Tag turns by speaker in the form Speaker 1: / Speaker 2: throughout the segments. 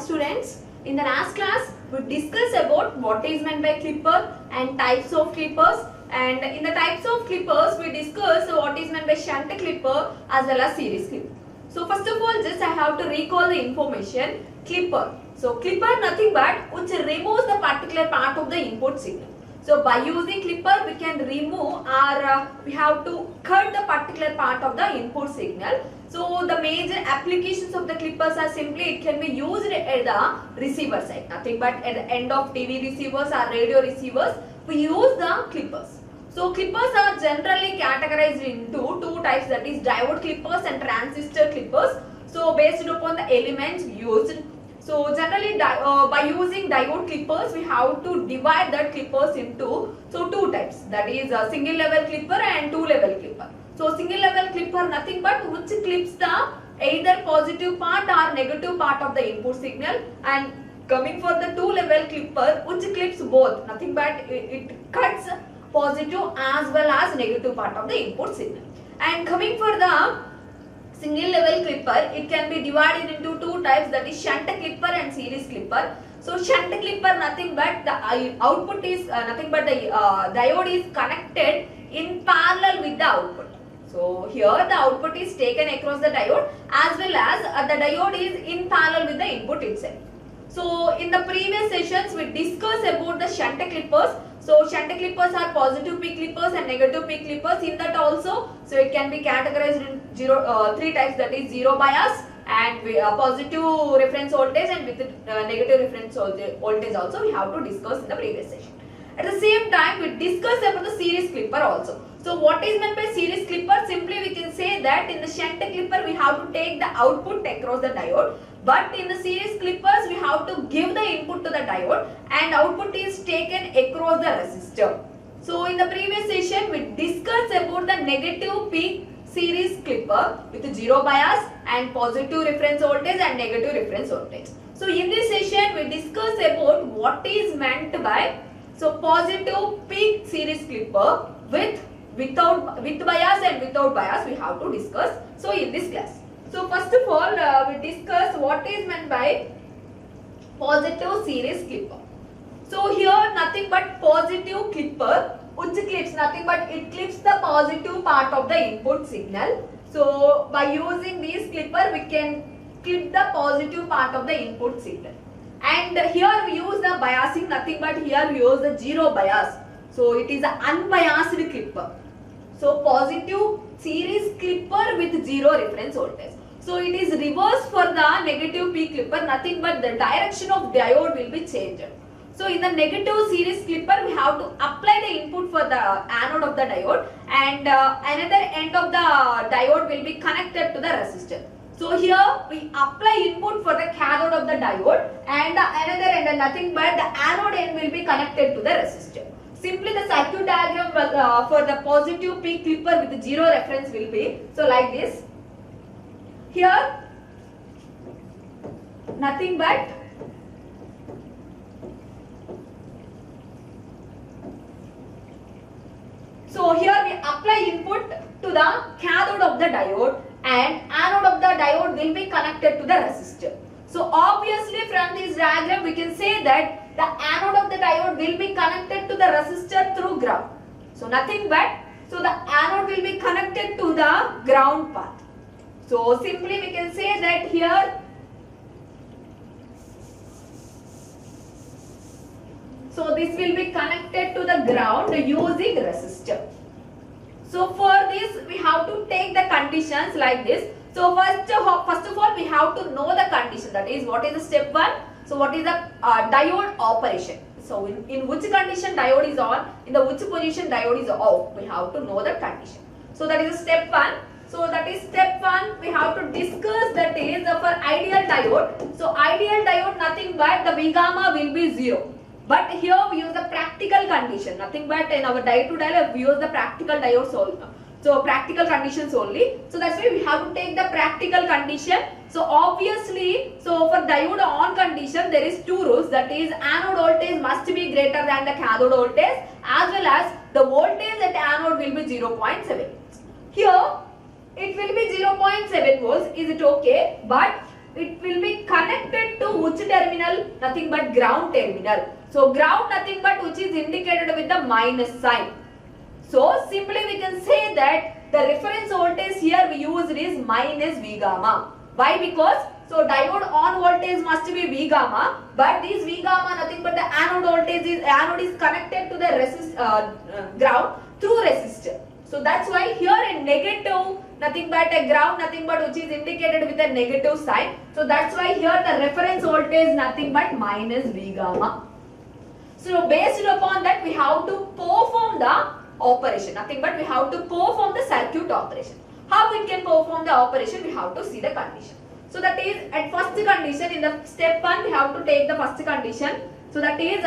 Speaker 1: students. In the last class, we discussed about what is meant by clipper and types of clippers. And in the types of clippers, we discussed what is meant by shunt clipper as well as series clipper. So first of all, just I have to recall the information. Clipper. So clipper nothing but which removes the particular part of the input signal. So by using clipper, we can remove or we have to cut the particular part of the input signal. So the major applications of the clippers are simply it can be used at the receiver side. Nothing but at the end of TV receivers or radio receivers, we use the clippers. So clippers are generally categorized into two types, that is diode clippers and transistor clippers. So based upon the elements used. So generally by using diode clippers, we have to divide that clippers into two types, that is a single level clipper and two level clipper. So single level clipper nothing but which clips the either positive part or negative part of the input signal, and coming for the two level clipper which clips both, nothing but it cuts positive as well as negative part of the input signal. And coming for the single level clipper, it can be divided into two types, that is shunt clipper and series clipper. So shunt clipper nothing but the output is nothing but the diode is connected in parallel with the output. So here the output is taken across the diode as well as the diode is in parallel with the input itself. So in the previous sessions we discussed about the shunt clippers. So shunt clippers are positive peak clippers and negative peak clippers. In that also, so it can be categorized in three types, that is zero bias and positive reference voltage and with negative reference voltage also we have to discuss in the previous session. At the same time, we discussed about the series clipper also. So what is meant by series clipper? Simply we can say that in the shunt clipper we have to take the output across the diode, but in the series clippers we have to give the input to the diode and output is taken across the resistor. So in the previous session we discussed about the negative peak series clipper with zero bias and positive reference voltage and negative reference voltage. So in this session we discussed about what is meant by positive peak series clipper with bias and without bias we have to discuss in this class. So first of all we discuss what is meant by positive series clipper. So here nothing but positive clipper which clips nothing but it clips the positive part of the input signal. So by using this clipper we can clip the positive part of the input signal. And here we use the biasing, nothing but here we use the zero bias. So it is an unbiased clipper. So positive series clipper with zero reference voltage. So it is reverse for the negative peak clipper, nothing but the direction of diode will be changed. So in the negative series clipper we have to apply the input for the anode of the diode and another end of the diode will be connected to the resistor. So here we apply input for the cathode of the diode and another end nothing but the anode end will be connected to the resistor. Simply the circuit diagram for the positive peak clipper with zero reference will be like this. Here nothing but here we apply input to the cathode of the diode and anode of the diode will be connected to the resistor. So obviously from this diagram we can say that the anode of the diode will be connected to the resistor through ground. So nothing but the anode will be connected to the ground path. So simply we can say that here this will be connected to the ground using resistor. So for this we have to take the conditions like this. So first of all we have to know the condition, that is what is the step 1. So what is the diode operation. So in which condition diode is on, in the which position diode is off, we have to know the condition. So that is step 1. So that is step 1 we have to discuss, that is for ideal diode. So ideal diode nothing but the V gamma will be 0. But here we use the practical condition, nothing but in our day-to-day life we use the practical diodes also. So practical conditions only. So that's why we have to take the practical condition. So obviously, for diode on condition there is two rules, that is anode voltage must be greater than the cathode voltage as well as the voltage at anode will be 0.7. Here it will be 0.7 volts, is it okay? But it will be connected to which terminal? Nothing but ground terminal. So ground nothing but which is indicated with the minus sign. So simply we can say that the reference voltage here we used is minus V gamma. Why? Because so diode on voltage must be V gamma, but this V gamma nothing but the anode is connected to the ground through resistor. So that's why here a negative nothing but a ground nothing but which is indicated with a negative sign. So that's why here the reference voltage nothing but minus V gamma. So based upon that we have to perform the operation, nothing but we have to perform the circuit operation. How we can perform the operation? We have to see the condition. So that is at first condition, in the step 1 we have to take the first condition. So that is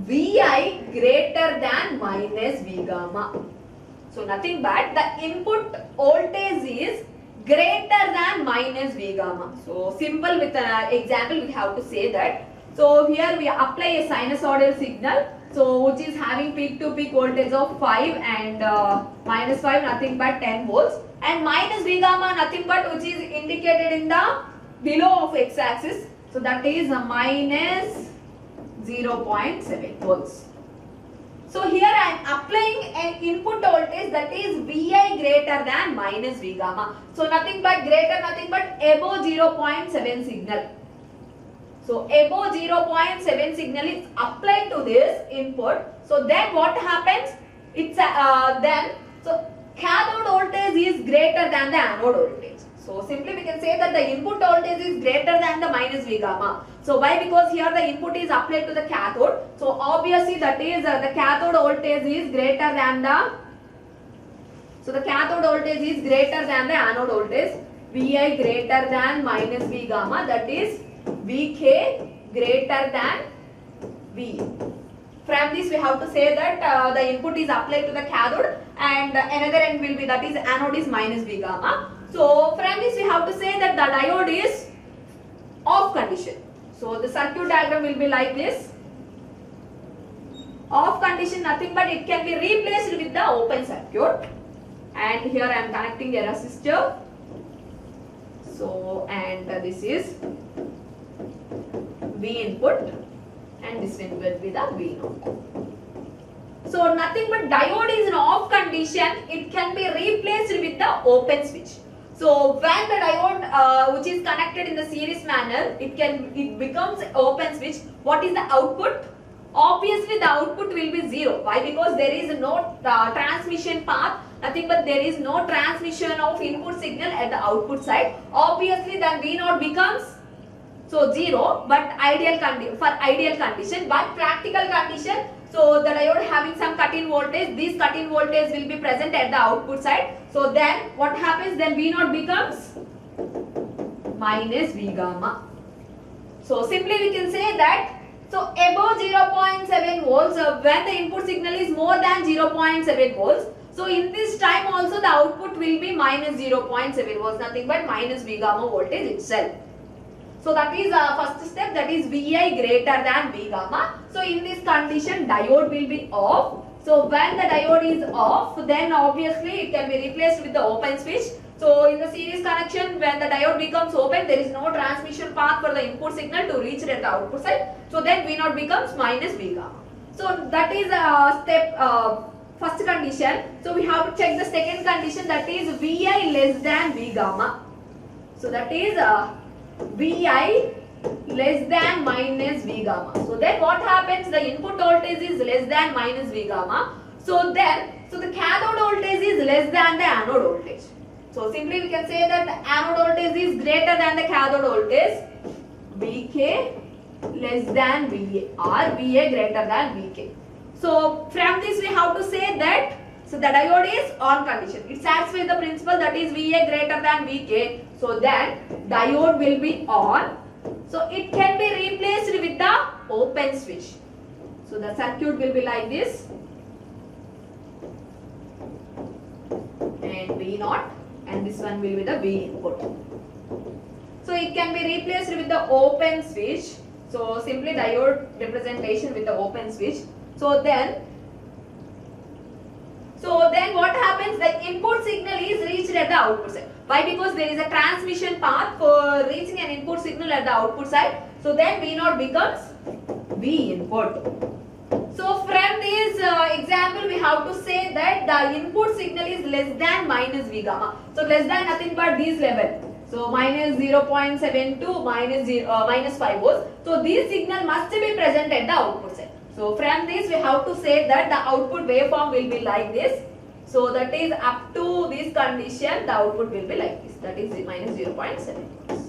Speaker 1: Vi greater than minus V gamma. So nothing but the input voltage is greater than minus V gamma. So simple with an example we have to say that. So here we apply a sinusoidal signal. So which is having peak to peak voltage of 5 and minus 5 nothing but 10 volts, and minus V gamma nothing but which is indicated in the below of x axis. So that is a minus 0.7 volts. So here I am applying an input voltage that is Vi greater than minus V gamma. So nothing but greater nothing but above 0.7 signal. So above 0.7 signal is applied to this input. So then what happens? It's so cathode voltage is greater than the anode voltage. So simply we can say that the input voltage is greater than the minus V gamma. So why? Because here the input is applied to the cathode. So obviously that is the cathode voltage is greater than the. So the cathode voltage is greater than the anode voltage. Vi greater than minus V gamma, that is Vk greater than V. From this we have to say that the input is applied to the cathode and another end will be, that is anode is minus V gamma. So from this we have to say that the diode is off condition. So the circuit diagram will be like this. Off condition nothing but it can be replaced with the open circuit. And here I am connecting a resistor. So and this is V input and this one will be the V out. So nothing but diode is in off condition, it can be replaced with the open switch. So when the diode which is connected in the series manner, it becomes open switch. What is the output? Obviously the output will be 0. Why? Because there is no transmission path, nothing but there is no transmission of input signal at the output side. Obviously then V naught becomes so 0, but ideal condition, but practical condition. So the diode having some cut-in voltage, this cut-in voltage will be present at the output side. So then what happens? Then V naught becomes minus V gamma. So simply we can say that so above 0.7 volts when the input signal is more than 0.7 volts. So in this time also the output will be minus 0.7 volts, nothing but minus V gamma voltage itself. So that is first step, that is Vi greater than V gamma. So in this condition diode will be off. So when the diode is off, then obviously it can be replaced with the open switch. So in the series connection, when the diode becomes open, there is no transmission path for the input signal to reach at the output side. So then V naught becomes minus V gamma. So that is step first condition. So we have to check the second condition, that is Vi less than V gamma. So that is Vi less than minus V gamma. So then what happens? The input voltage is less than minus V gamma. So then, so the cathode voltage is less than the anode voltage. So simply we can say that the anode voltage is greater than the cathode voltage. Vk less than Va or Va greater than Vk. So from this we have to say that so the diode is on condition. It satisfies the principle, that is Va greater than Vk. So then diode will be on. So it can be replaced with the open switch. So the circuit will be like this. And V naught, and this one will be the V input. So it can be replaced with the open switch. So simply diode representation with the open switch. So then what happens? The input signal is reached at the output side. Why? Because there is a transmission path for reaching an input signal at the output side. So then V naught becomes V input. So from this example, we have to say that the input signal is less than minus V gamma. So less than nothing but this level. So minus 0.72 minus 5 volts. So this signal must be present at the output side. So from this we have to say that the output waveform will be like this. So that is up to this condition the output will be like this. That is minus 0.7 volts.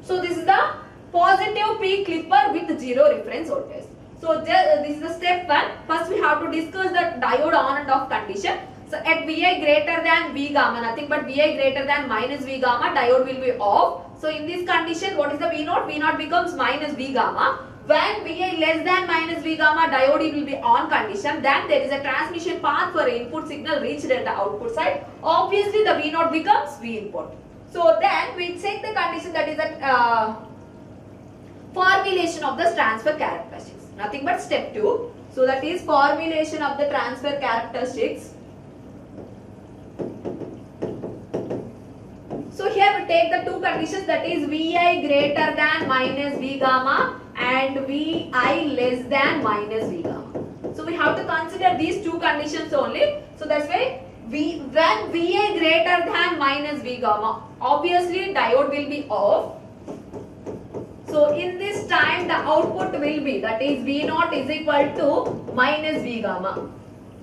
Speaker 1: So this is the positive peak clipper with zero reference voltage. So this is the step 1. First we have to discuss the diode on and off condition. So at Vi greater than V gamma, nothing but Vi greater than minus V gamma, diode will be off. So in this condition, what is the V naught? V naught becomes minus V gamma. When Vi less than minus V gamma, diode will be on condition. Then there is a transmission path for input signal reached at the output side. Obviously the V naught becomes V input. So then we check the condition, that is a formulation of the transfer characteristics. Nothing but step 2. So that is formulation of the transfer characteristics. So here we take the two conditions, that is Vi greater than minus V gamma and Vi less than minus V gamma. So we have to consider these two conditions only. So that's why when Vi greater than minus V gamma, obviously diode will be off. So in this time the output will be, that is V naught is equal to minus V gamma.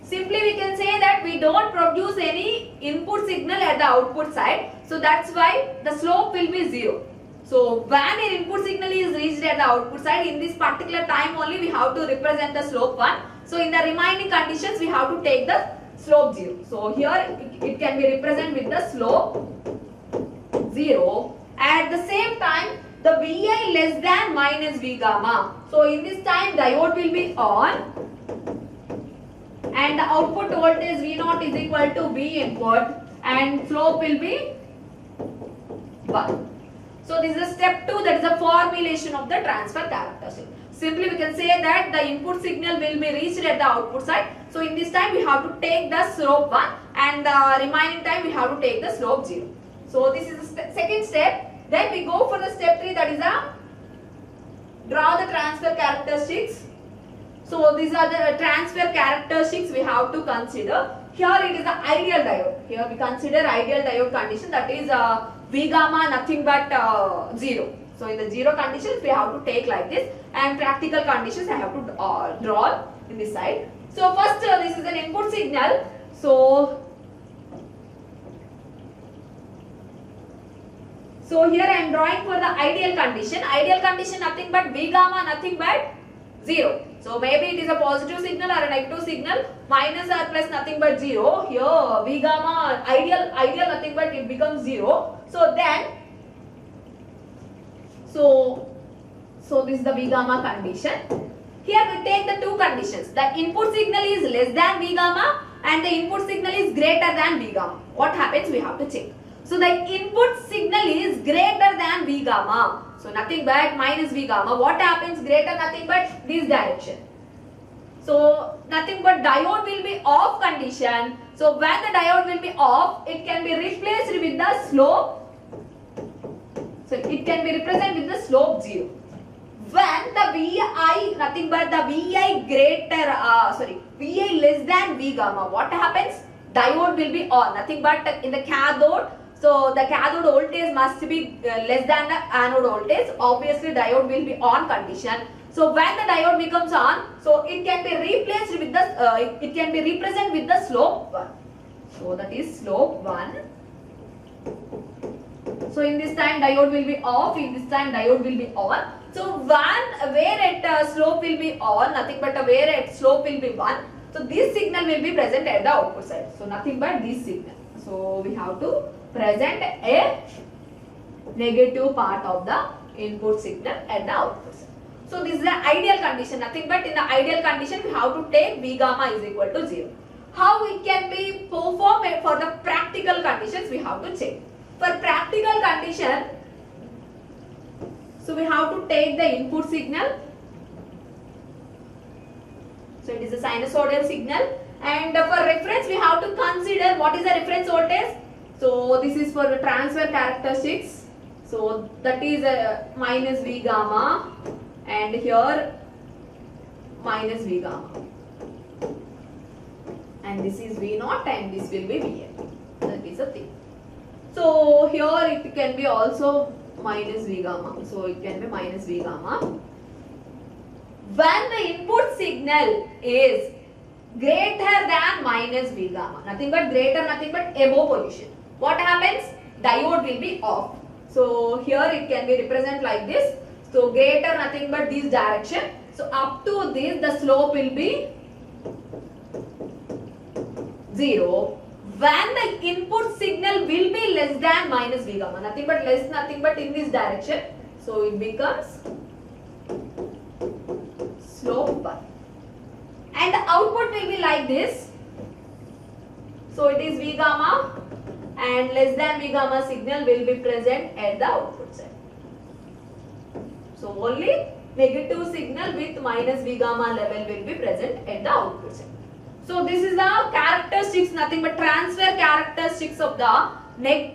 Speaker 1: Simply we can say that we don't produce any input signal at the output side. So that's why the slope will be 0. So when an input signal is reached at the output side, in this particular time only we have to represent the slope 1. So in the remaining conditions we have to take the slope 0. So here it can be represented with the slope 0. At the same time the Vi less than minus V gamma. So in this time diode will be on. And the output voltage V naught is equal to V input and slope will be 1. So this is step 2, that is the formulation of the transfer characteristic. Simply we can say that the input signal will be reached at the output side. So in this time we have to take the slope 1 and the remaining time we have to take the slope 0. So this is the second step. Then we go for the step 3, that is draw the transfer characteristics. So these are the transfer characteristics we have to consider. Here it is the ideal diode. Here we consider ideal diode condition, that is V gamma nothing but 0. So in the 0 conditions we have to take like this, and practical conditions I have to draw in this side. So first this is an input signal. So here I am drawing for the ideal condition. Ideal condition nothing but V gamma nothing but 0. So maybe it is a positive signal or a negative signal, minus or plus nothing but 0. Here V gamma ideal nothing but it becomes 0. So then, so this is the V gamma condition. Here we take the two conditions. The input signal is less than V gamma and the input signal is greater than V gamma. What happens? We have to check. So the input signal is greater than V gamma. So nothing but minus V gamma. What happens? Greater nothing but this direction. So nothing but diode will be off condition. So when the diode will be off, it can be replaced with the slope. So it can be represented with the slope 0. When the Vi nothing but the Vi Vi less than V gamma, what happens? Diode will be on, nothing but in the cathode. So the cathode voltage must be less than the anode voltage. Obviously diode will be on condition. So when the diode becomes on, so it can be replaced with the it can be represented with the slope 1. So that is slope 1. So in this time diode will be off, in this time diode will be on. So where at slope will be on, nothing but where at slope will be 1. So this signal will be present at the output side. So nothing but this signal. So we have to present a negative part of the input signal at the output side. So this is the ideal condition, nothing but in the ideal condition we have to take V gamma is equal to 0. How it can be performed for the practical conditions we have to check. For practical condition, so we have to take the input signal. So it is a sinusoidal signal, and for reference we have to consider what is the reference voltage. So this is for the transfer characteristics. So that is minus V gamma, and here minus V gamma, and this is V naught and this will be Vn. That is the thing. So here it can be also minus V gamma. So it can be minus V gamma. When the input signal is greater than minus V gamma, nothing but greater, nothing but above position, what happens? Diode will be off. So here it can be represented like this. So greater, nothing but this direction. So up to this the slope will be 0. When the input signal will be less than minus V gamma, nothing but less, nothing but in this direction. So it becomes slope 1. And the output will be like this. So it is V gamma, and less than V gamma signal will be present at the output side. So only negative signal with minus V gamma level will be present at the output side. So this is the characteristics, nothing but transfer characteristics of the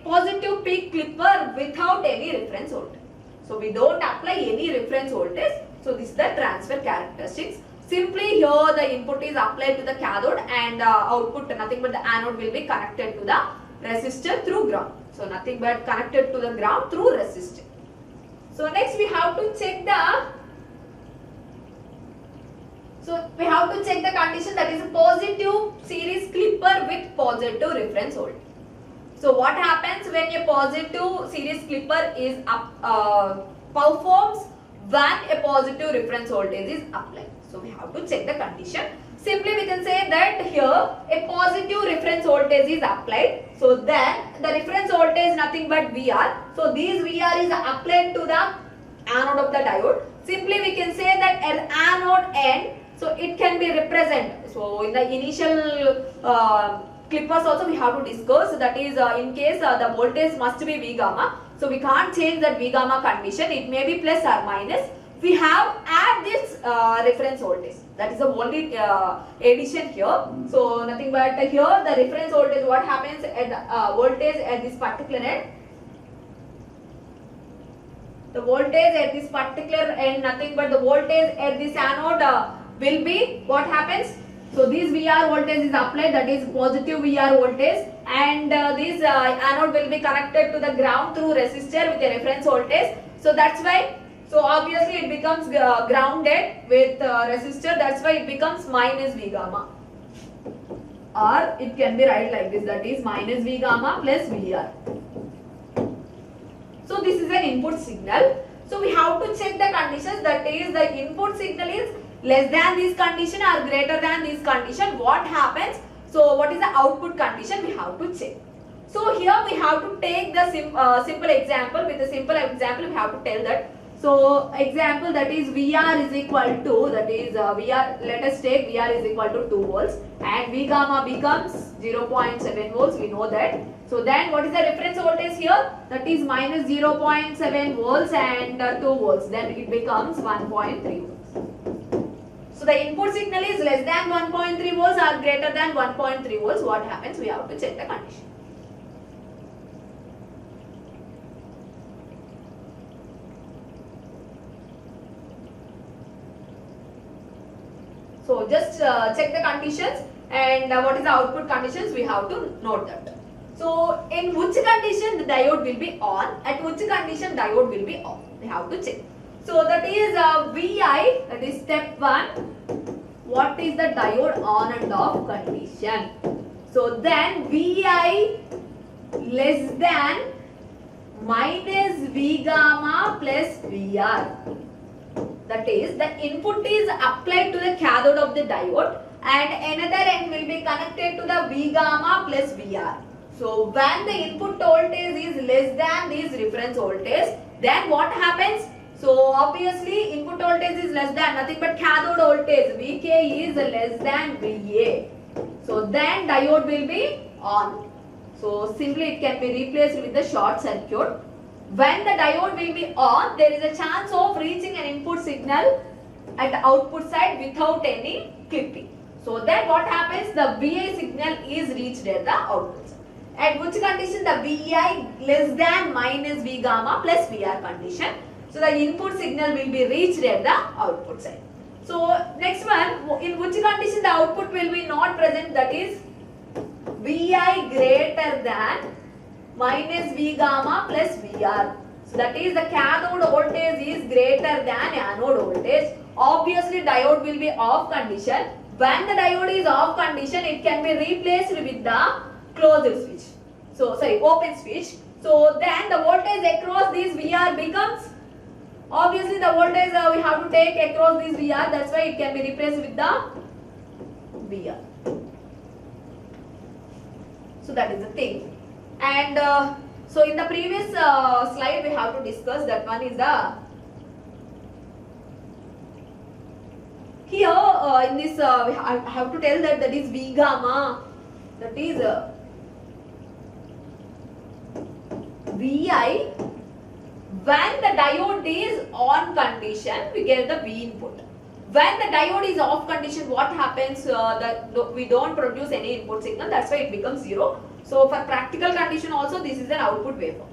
Speaker 1: positive peak clipper without any reference voltage. So we don't apply any reference voltage. So this is the transfer characteristics. Simply here the input is applied to the cathode, and output, nothing but the anode will be connected to the resistor through ground. So nothing but connected to the ground through resistor. So next we have to check the condition, that is a positive series clipper with positive reference voltage. So what happens when a positive series clipper is performs when a positive reference voltage is applied? So we have to check the condition. Simply we can say that here a positive reference voltage is applied. So then the reference voltage is nothing but VR. So this VR is applied to the anode of the diode. Simply we can say that at anode end, so it can be represented. So in the initial clippers also we have to discuss, that is in case the voltage must be V gamma. So we can't change that V gamma condition. It may be plus or minus. We have add this reference voltage. That is the only addition here. So nothing but here the reference voltage, what happens at the voltage at this particular end. The voltage at this particular end, nothing but the voltage at this anode will be, what happens? So this VR voltage is applied, that is positive VR voltage, and this anode will be connected to the ground through resistor with a reference voltage. So that's why, so obviously it becomes grounded with resistor, that's why it becomes minus V gamma. Or it can be write like this, that is minus V gamma plus VR. So this is an input signal. So we have to check the conditions, that is the input signal is less than this condition or greater than this condition. What happens? So what is the output condition? We have to check. So here we have to take the simple example. With a simple example we have to tell that. So example, that is VR is equal to, that is VR, let us take VR is equal to 2 volts and V gamma becomes 0.7 volts, we know that. So then what is the reference voltage here? That is minus 0.7 volts and 2 volts, then it becomes 1.3 volts. So the input signal is less than 1.3 volts or greater than 1.3 volts. What happens? We have to check the condition. So just check the conditions, and what is the output conditions, we have to note that. So in which condition the diode will be on, at which condition diode will be off, we have to check. So that is VI, that is step 1. What is the diode on and off condition? So then VI less than minus V gamma plus VR. That is, the input is applied to the cathode of the diode and another end will be connected to the V gamma plus VR. So when the input voltage is less than this reference voltage, then what happens? So obviously input voltage is less than, nothing but cathode voltage Vk is less than Va. So then diode will be on. So simply it can be replaced with the short circuit. When the diode will be on, there is a chance of reaching an input signal at the output side without any clipping. So then what happens? The VI signal is reached at the output side. At which condition? The Vi less than minus V gamma plus Vr condition. So the input signal will be reached at the output side. So next one, in which condition the output will be not present, that is Vi greater than minus V gamma plus Vr. So that is the cathode voltage is greater than anode voltage. Obviously diode will be off condition. When the diode is off condition, it can be replaced with the closed switch. So sorry, open switch. So then the voltage across this Vr becomes, obviously the voltage we have to take across this Vr, that's why it can be replaced with the Vr. So that is the thing. And so in the previous slide we have to discuss that one is the, here in this I have to tell that is V gamma, that is Vi. When the diode is on condition, we get the V input. When the diode is off condition, what happens? We don't produce any input signal, that's why it becomes 0. So for practical condition also, this is an output waveform.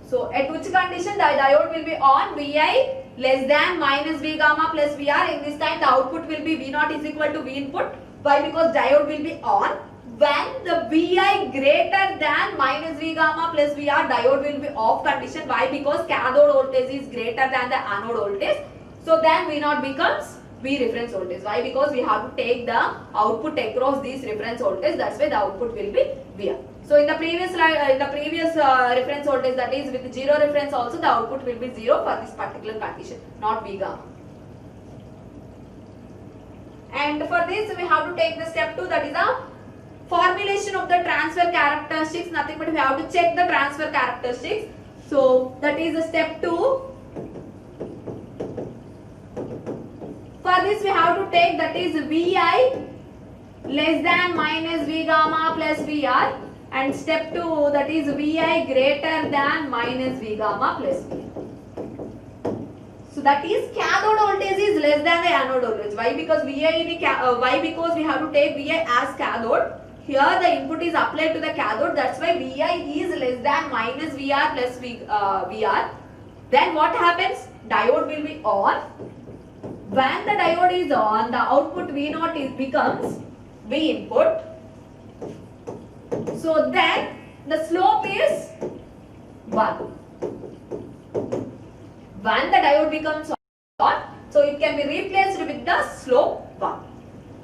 Speaker 1: So at which condition the diode will be on? Vi less than minus V gamma plus Vr. In this time the output will be V0 is equal to V input. Why? Because diode will be on. When the Vi greater than minus V gamma plus Vr, diode will be off condition. Why? Because cathode voltage is greater than the anode voltage. So then V0 becomes V reference voltage. Why? Because we have to take the output across these reference voltage. That's why the output will be Vr. So in the previous slide, reference voltage, that is with 0 reference also, the output will be 0 for this particular condition, not V gamma. And for this we have to take the step 2, that is the formulation of the transfer characteristics. Nothing but we have to check the transfer characteristics. So that is the step 2. For this we have to take, that is Vi less than minus V gamma plus Vr. And step 2, that is Vi greater than minus V gamma plus Vr. So that is cathode voltage is less than the anode voltage. Why? Because why? Because we have to take Vi as cathode. Here the input is applied to the cathode. That's why Vi is less than minus Vr plus Vr. Then what happens? Diode will be on. When the diode is on, the output V0 becomes V input. So then the slope is 1. When the diode becomes on, so it can be replaced with the slope 1.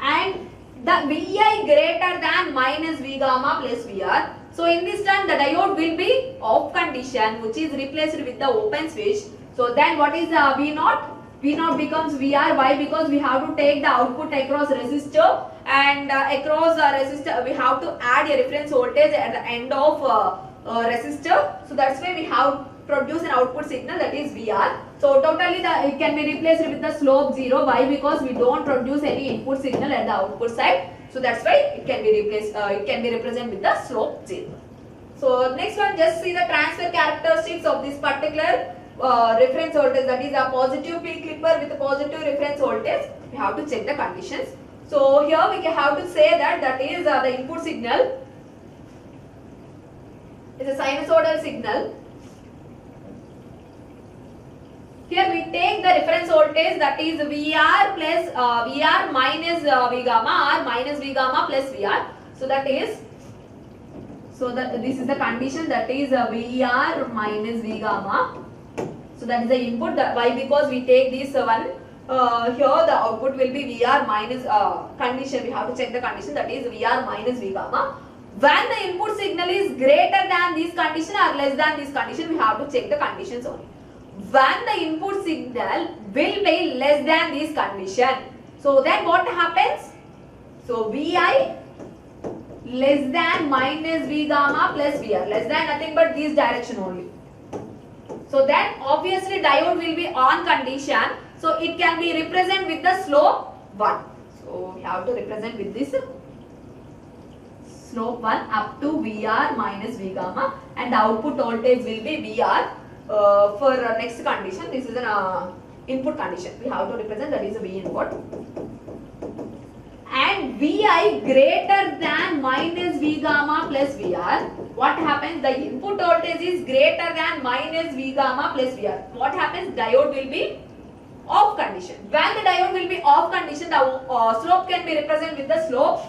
Speaker 1: And the Vi greater than minus V gamma plus Vr. So in this time the diode will be off condition, which is replaced with the open switch. So then what is V0? V0 becomes Vr. Why? Because we have to take the output across resistor, and across resistor we have to add a reference voltage at the end of resistor. So that's why we have produce an output signal, that is Vr. So totally it can be replaced with the slope 0. Why? Because we don't produce any input signal at the output side. So that's why it can be replaced. It can be represented with the slope 0. So next one, just see the transfer characteristics of this particular reference voltage, that is a positive peak clipper with a positive reference voltage. We have to check the conditions. So here we have to say that is the input signal is a sinusoidal signal. Here we take the reference voltage, that is Vr plus Vr minus V gamma or minus V gamma plus Vr. So that is, this is the condition, that is Vr minus V gamma. So that is the input. Why? Because we take this one. Here the output will be Vr minus condition. We have to check the condition, that is Vr minus V gamma. When the input signal is greater than this condition or less than this condition, we have to check the conditions only. When the input signal will be less than this condition, so then what happens? So Vi less than minus V gamma plus Vr, less than nothing but this direction only. So then obviously diode will be on condition, so it can be represented with the slope 1. So we have to represent with this slope 1 up to Vr minus V gamma, and the output voltage will be Vr. for next condition, this is an input condition. We have to represent that is a V input. And Vi greater than minus V gamma plus Vr. What happens? The input voltage is greater than minus V gamma plus Vr. What happens? Diode will be off condition. When the diode will be off condition, the slope can be represented with the slope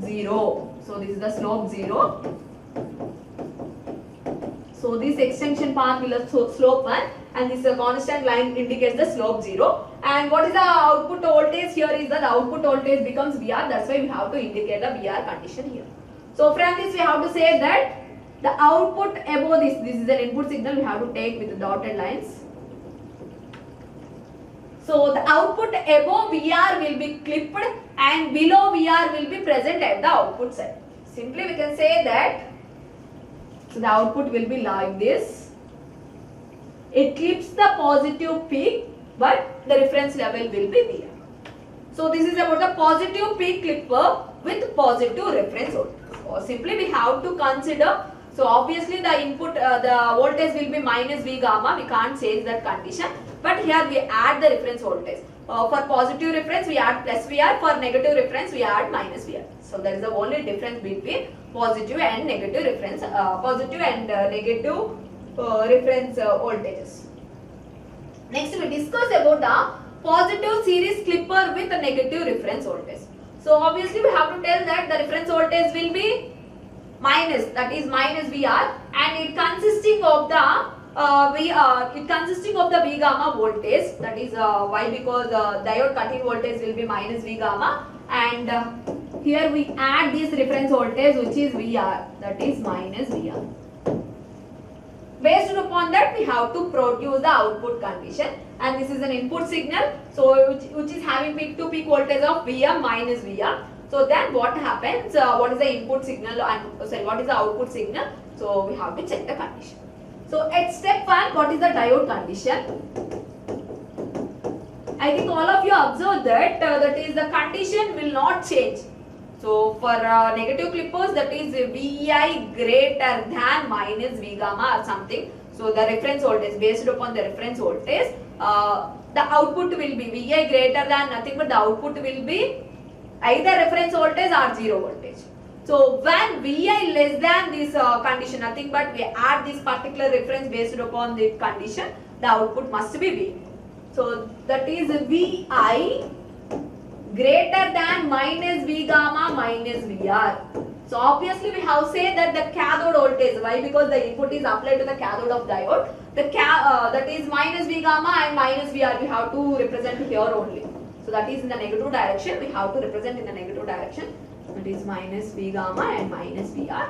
Speaker 1: 0. So this is the slope 0. So this extension path will have slope 1 and this constant line indicates the slope 0. And what is the output voltage here is that the output voltage becomes Vr. That's why we have to indicate the Vr condition here. So from this we have to say that the output above this is an input signal, we have to take with the dotted lines. So the output above Vr will be clipped and below Vr will be present at the output side. Simply we can say that so the output will be like this. It clips the positive peak but the reference level will be Vr. So this is about the positive peak clipper with positive reference voltage. Or simply we have to consider, so obviously the input, the voltage will be minus V gamma, we can't change that condition. But here we add the reference voltage. For positive reference we add plus Vr, for negative reference we add minus Vr. So that is the only difference between positive and negative reference, negative reference voltages. Next we discuss about the positive series clipper with a negative reference voltage. So obviously we have to tell that the reference voltage will be minus, that is minus Vr, and it consisting of the V gamma voltage, that is why, because diode cut-in voltage will be minus V gamma, and here we add this reference voltage which is Vr, that is minus Vr. Based upon that we have to produce the output condition, and this is an input signal, so which is having peak to peak voltage of Vm minus Vr. So then what happens, what is the input signal and what is the output signal, so we have to check the condition. So at step 1, what is the diode condition? I think all of you observed that that is the condition will not change. So for negative clippers, that is Vi greater than minus V gamma or something. So the reference voltage, based upon the reference voltage, the output will be Vi greater than nothing but the output will be either reference voltage or zero voltage. So when Vi less than this condition, nothing but we add this particular reference based upon the condition, the output must be V. So that is Vi greater than minus V gamma minus Vr. So obviously we have said that the cathode voltage, why? Because the input is applied to the cathode of diode. That is minus V gamma and minus Vr, we have to represent here only. So that is in the negative direction, we have to represent in the negative direction. That is minus V gamma and minus Vr.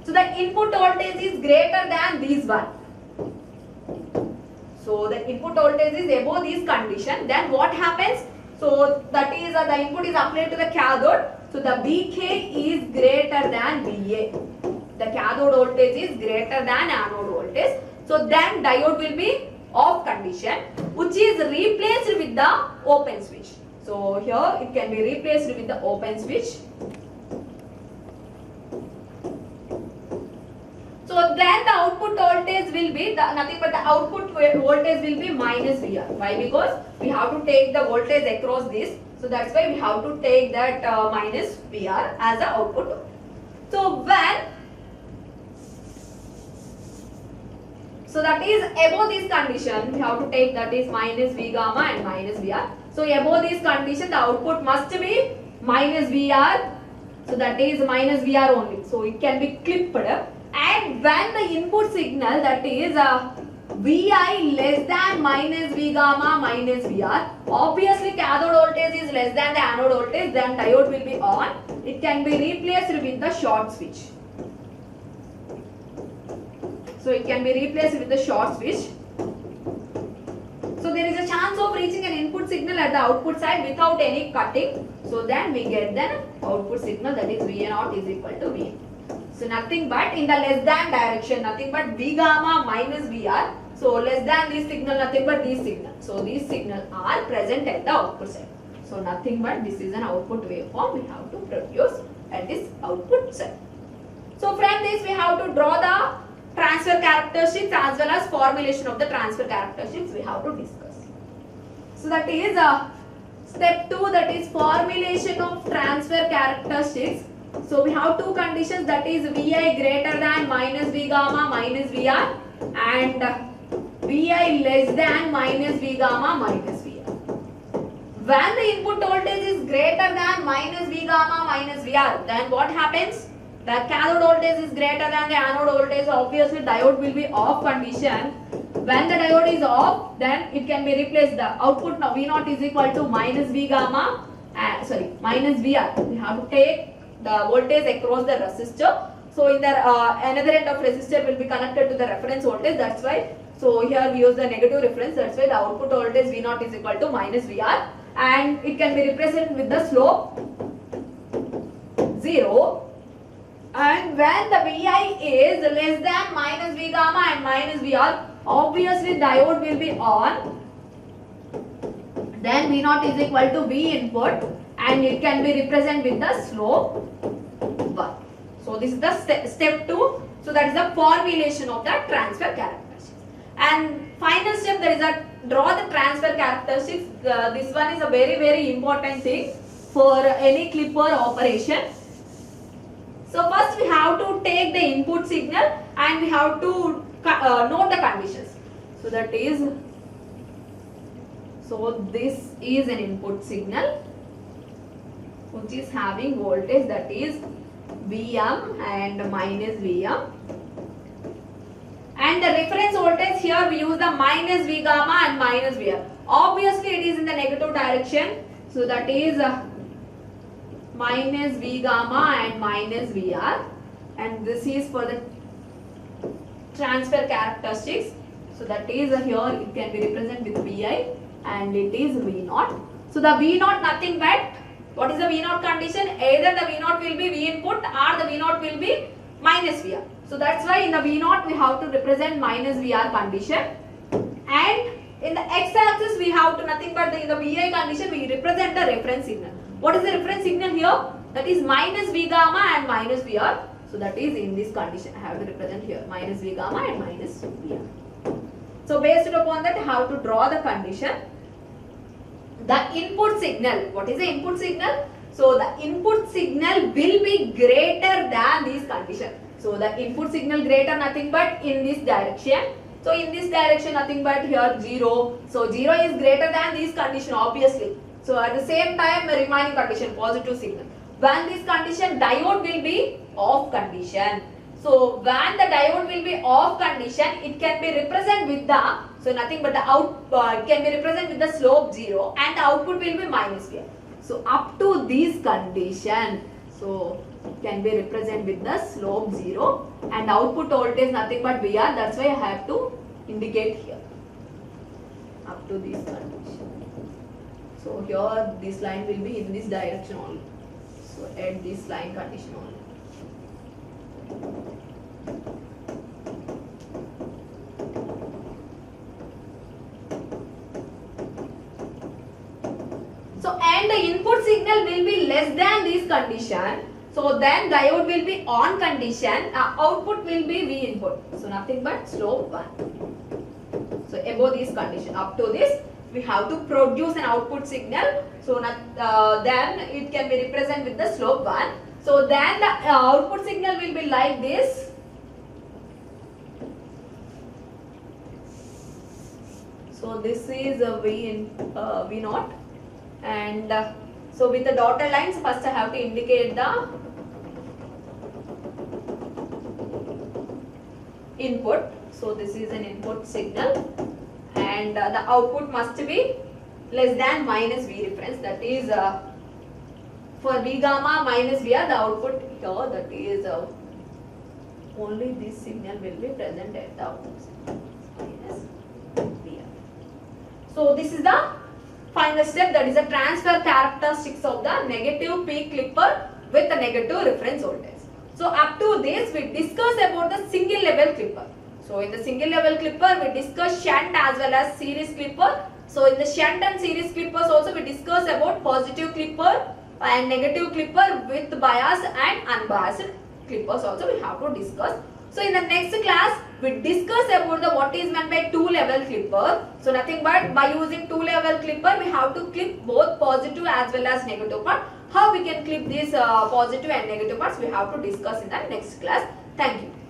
Speaker 1: So the input voltage is greater than these one. So the input voltage is above this condition. Then what happens? So that is the input is applied to the cathode. So the Vk is greater than Va. The cathode voltage is greater than anode voltage. So then diode will be off condition, which is replaced with the open switch. So here it can be replaced with the open switch. So then the output voltage will be nothing but the output voltage will be minus Vr. Why? Because we have to take the voltage across this. So that's why we have to take that minus Vr as the output. So so that is above this condition, we have to take that is minus V gamma and minus Vr. So above this condition, the output must be minus Vr. So that is minus Vr only. So it can be clipped. And when the input signal, that is Vi less than minus V gamma minus Vr, obviously cathode voltage is less than the anode voltage, then diode will be on. It can be replaced with the short switch. So it can be replaced with the short switch. So there is a chance of reaching an input signal at the output side without any cutting. So then we get the output signal, that is Va0 is equal to Vn. So nothing but in the less than direction, nothing but V gamma minus Vr. So less than this signal, nothing but these signals. So these signals are present at the output side. So nothing but this is an output waveform we have to produce at this output side. So from this we have to draw the transfer characteristics as well as formulation of the transfer characteristics we have to discuss. So that is step 2, that is formulation of transfer characteristics. So we have two conditions, that is Vi greater than minus V gamma minus Vr and Vi less than minus V gamma minus Vr. When the input voltage is greater than minus V gamma minus Vr, then what happens? The cathode voltage is greater than the anode voltage, obviously diode will be off condition. When the diode is off, then it can be replaced. The output now V0 is equal to minus V gamma, minus Vr. We have to take the voltage across the resistor. So in the another end of resistor will be connected to the reference voltage. That's why. So here we use the negative reference. That's why the output voltage V0 is equal to minus Vr, and it can be represented with the slope 0. And when the Vi is less than minus V gamma and minus Vr, obviously diode will be on. Then V0 is equal to V input, and it can be represented with the slope 1. So this is the step 2. So that is the formulation of the transfer characteristics. And final step, that is a draw the transfer characteristics. This one is a very important thing for any clipper operation. So first we have to take the input signal and we have to note the conditions. So that is, so this is an input signal which is having voltage, that is Vm and minus Vm. And the reference voltage here we use the minus V gamma and minus Vr. Obviously it is in the negative direction. So that is minus V gamma and minus Vr, and this is for the transfer characteristics. So that is here it can be represented with Vi and it is V0. So the V0 nothing but, what is the V0 condition? Either the V0 will be V input or the V0 will be minus Vr. So that's why in the V0 we have to represent minus Vr condition, and in the x-axis we have to nothing but in the Vi condition we represent the reference signal. What is the reference signal here? That is minus V gamma and minus Vr. So that is in this condition I have to represent here minus V gamma and minus Vr. So based upon that I have to draw the condition. The input signal, what is the input signal? So the input signal will be greater than this condition. So the input signal greater nothing but in this direction. So in this direction nothing but here 0. So 0 is greater than this condition obviously. So at the same time the remaining condition positive signal. When this condition diode will be off condition. So when the diode will be off condition, it can be represented with the, so nothing but the can be represented with the slope 0 and the output will be minus V. So up to this condition, so it can be represented with the slope 0 and output voltage nothing but VR. That's why I have to indicate here up to this condition. So here this line will be in this direction only. So at this line condition only. So and the input signal will be less than this condition. So then diode will be on condition. Output will be V input. So nothing but slope 1. So above this condition, up to this, we have to produce an output signal. So then it can be represented with the slope 1. So then the output signal will be like this. So this is a V0, and so with the dotted lines, first I have to indicate the input. So this is an input signal, and the output must be less than minus V reference. That is for V gamma minus Vr, the output here, that is only this signal will be present at the output minus Vr. So this is the final step, that is the transfer characteristics of the negative peak clipper with the negative reference voltage. So up to this we discuss about the single level clipper. So in the single level clipper we discuss shunt as well as series clipper. So in the shunt and series clippers also we discuss about positive clipper and negative clipper with bias and unbiased clippers also we have to discuss. So in the next class, we discuss about the what is meant by two-level clipper. So nothing but by using two-level clipper, we have to clip both positive as well as negative part. How we can clip these positive and negative parts, we have to discuss in the next class. Thank you.